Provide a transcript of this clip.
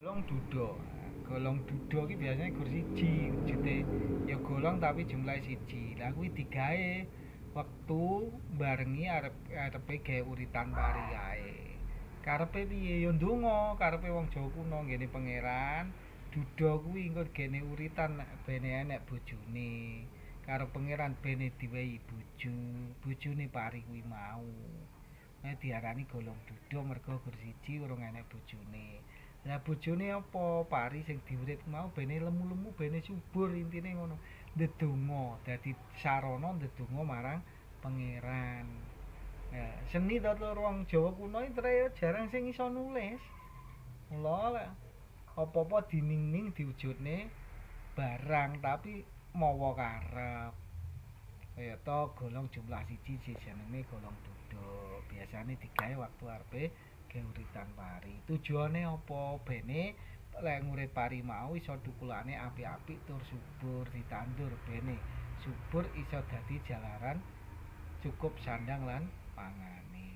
Golong duda. Golong duda ki biasane gur siji wujude. Ya golong tapi jumlahe siji. Lah kuwi digawe wektu barengi arepe gawe uritan pari kae. Karepe piye? Ya ndonga, karepe wong Jawa kuno nggene pangeran. Duda kuwi engko gene uritan bene enek bojone. Karo pangeran bene diwehi bojo. Bojone pari kuwi mau. Nek diarani golong duda mergo gur siji urung enek bojone. Lah bojone apa? Pari sing diurit mau bene lemu-lemu bene subur intine ngono. Ndedonga dadi sarana ndedonga marang pangeran. Ya, seni tatur wong Jawa kuno iki jarang sing iso nulis. Mula apa-apa dining-ning diwujudne barang tapi mawa karep. Kaya to golong jumlah siji jenenge golong duda. Biasane digawe waktu arepe geuritan pari. Tujuane apa? Bene lek ngurit pari mau iso thukulane apik-apik tur subur ditandur bene subur iso dadi jalaran cukup sandang lan pangane.